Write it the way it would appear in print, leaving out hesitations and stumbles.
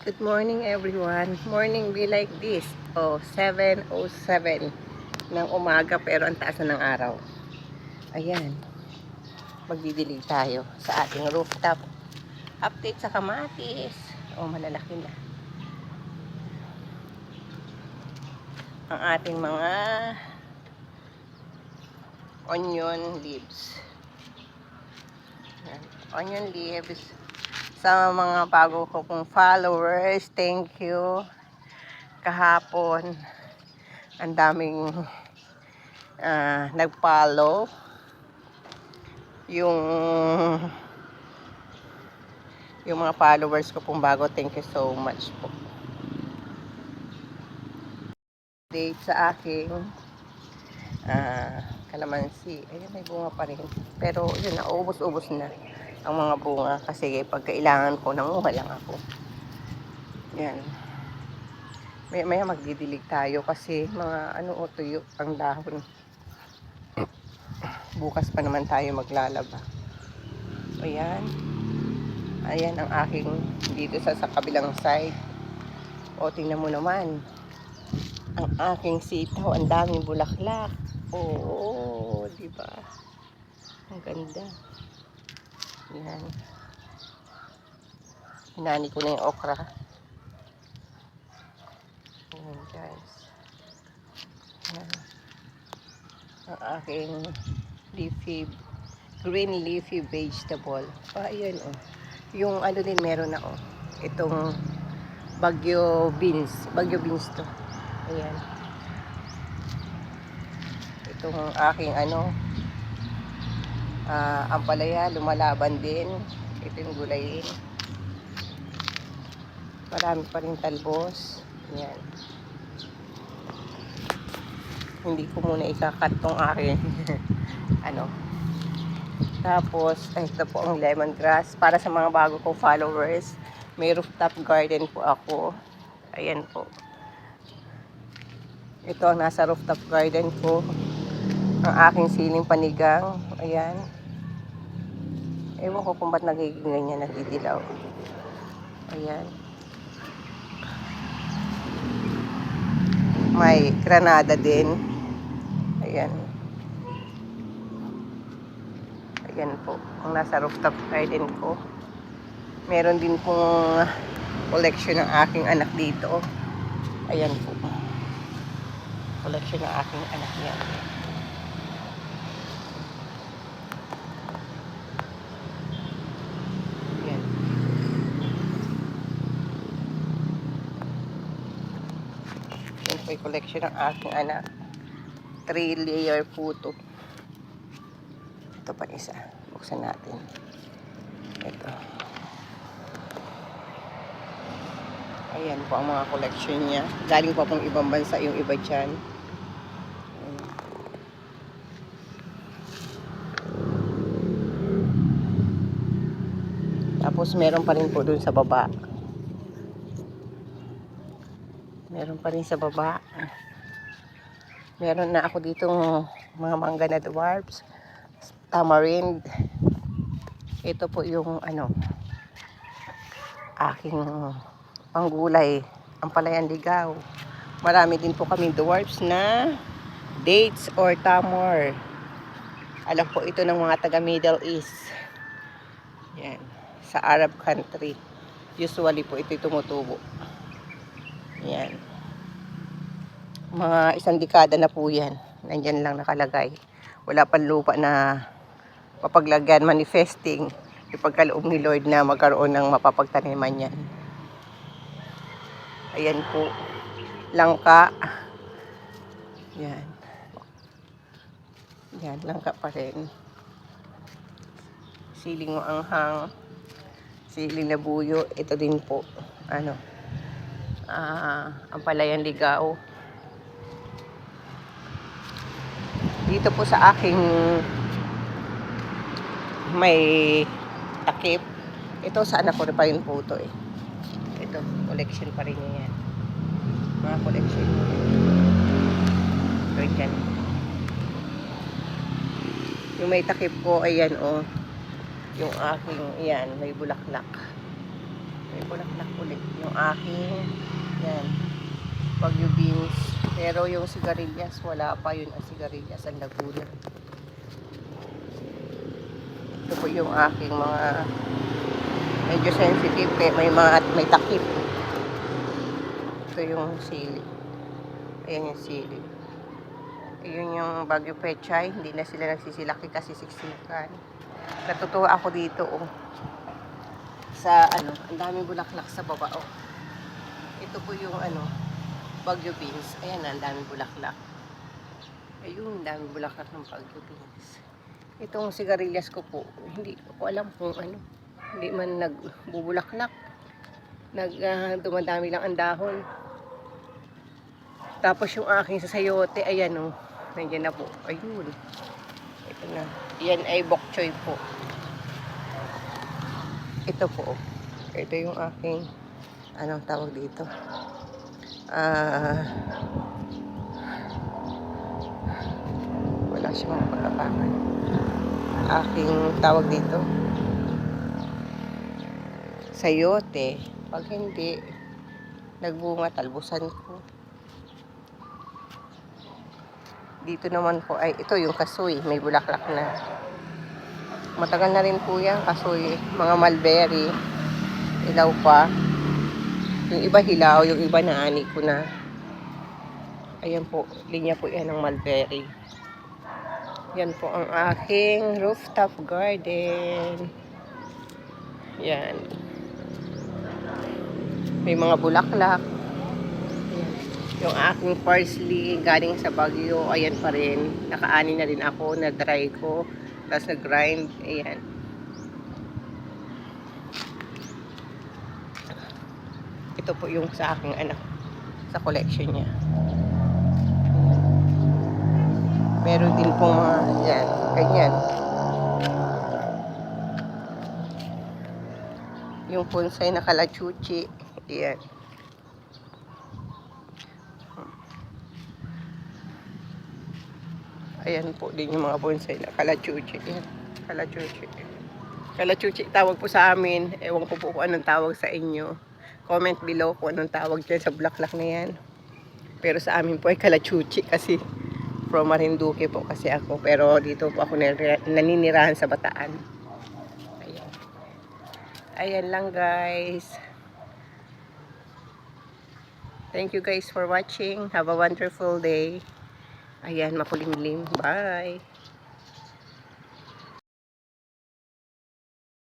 Good morning everyone. Morning be like this. 7:07 ng umaga pero ang taas na ng araw. Ayan. Magdidilig tayo sa ating rooftop. Update sa kamatis. Malalaki na. Ang ating mga onion leaves. Ayan. Onion leaves. Sa mga bago ko pong followers, thank you. Kahapon, ang daming nag-follow. Yung mga followers ko pong bago, thank you so much po. Update sa aking kalamansi. Ayun, may bunga pa rin. Pero yun, naubos-ubos na ang mga bunga kasi pag kailangan ko, nanguha lang ako. Yan. Maya magdidilig tayo kasi mga tuyo ang dahon. Bukas pa naman tayo maglalaba. Ayan. Ayan ang aking dito sa kabilang side. Tingnan mo naman. Ang aking sitaw, ang daming bulaklak. Di ba? Ang ganda. Yan. Hinani ko na yung okra. Ayan, guys. Yan. Ang aking green leafy vegetable. Ayan, yung din meron na, itong bagyo beans to. Ayan. Itong aking ampalaya, lumalaban din. Ito yung gulayin. Marami pa rin talbos. Ayan. Hindi ko muna ikakat tong aking Tapos, ito po ang lemongrass. Para sa mga bago kong followers, may rooftop garden po ako. Ayan po. Ito ang nasa rooftop garden ko. Ang aking siling panigang. Ayan. Ewan ko kung ba't nagiging ganyan, nagdidilaw. Ayan. May granada din. Ayan. Ayan po, ang nasa rooftop garden ko. Meron din pong collection ng aking anak dito. Ayan po. Collection ng aking anak niya. Ayan. Ayan po yung collection ng aking anak. 3-layer po ito. Ito pa isa. Buksan natin. Ito. Ayan po ang mga collection niya. Galing pa pong ibang bansa yung iba dyan. Tapos meron pa rin po dun sa baba. Meron pa rin sa baba. Meron na ako ditong mga mangga na dwarfs. Tamarind. Ito po yung aking panggulay, ang palayan ligaw. Marami din po kami dwarfs na dates or tamar. Alam po ito ng mga taga Middle East. Yan, sa Arab country. Usually po ito tumutubo. Yan. Mga 1 dekada na po yan. Nandyan lang nakalagay. Wala pang lupa na mapaglagyan, manifesting ipagkaloob ni Lord na magkaroon ng mapapagtaniman yan. Ayan po, langka. Yan. Yan, langka pa rin. Siling maanghang, siling na buyo. Ito din po, ang palayan ligaw. Dito po sa aking may takip. Ito sa anak ko rin pa yung photo Ito, collection pa rin niya yan. Mga collection niya. Ito dyan. Yung may takip ko, ayan yung aking, may bulaklak. May bulaklak ulit. Yung aking, yan, Baguio beans. Pero yung sigarilyas, wala pa yun ang sigarilyas, ang Laguna. Ito po yung aking mga medyo sensitive, may takip. Ito yung sili. Ayan yung sili. Ayun yung Baguio Pechay, hindi na sila nagsisilaki kasi siksikan. Natutuwa ako dito, oh. Sa ano, ang daming bulaklak sa baba, oh. Ito po yung ano, Baguio beans. Ayan, ang daming bulaklak. Ayun, ang daming bulaklak ng Baguio beans. Itong sigarilyas ko po, hindi ko alam kung ano. Hindi man nagbubulaklak. Dumadami lang ang dahon. Tapos yung aking sasayote, ayan, oh. Nandiyan na po. Ayun. Ito na. Yan ay bok choy po. Ito po. Ito yung aking, anong tawag dito? Wala siyang pagkapangan. Aking tawag dito. Sayote. Pag hindi, nagbunga, talbusan ko. Dito naman po ay ito yung kasoy, may bulaklak na. Matagal na rin po yan, kasoy, mga mulberry. Ilaw pa. Yung iba hilaw, yung iba naani ko na. Ayan po, linya po yan ng mulberry. Yan po ang aking rooftop garden. Yan. May mga bulaklak. Yung aking parsley galing sa Baguio, ayan pa rin. Nakaani na rin ako, na-dry ko. Tapos nag-grind, ayan. Ito po yung sa aking anak, sa collection niya. Meron din pong mga, yan, ganyan. Yung bonsai na kalachuchi, ayan. Ayan po din yung mga bonsai na kalachuchi. Ayan, kalachuchi. Kalachuchi tawag po sa amin. Ewan ko po kung anong tawag sa inyo. Comment below kung anong tawag dyan sa bulaklak na yan. Pero sa amin po ay kalachuchi kasi from Marinduque po kasi ako. Pero dito po ako naninirahan sa Bataan. Ayan. Ayan lang guys. Thank you guys for watching. Have a wonderful day. Ayan, makulimlim. Bye!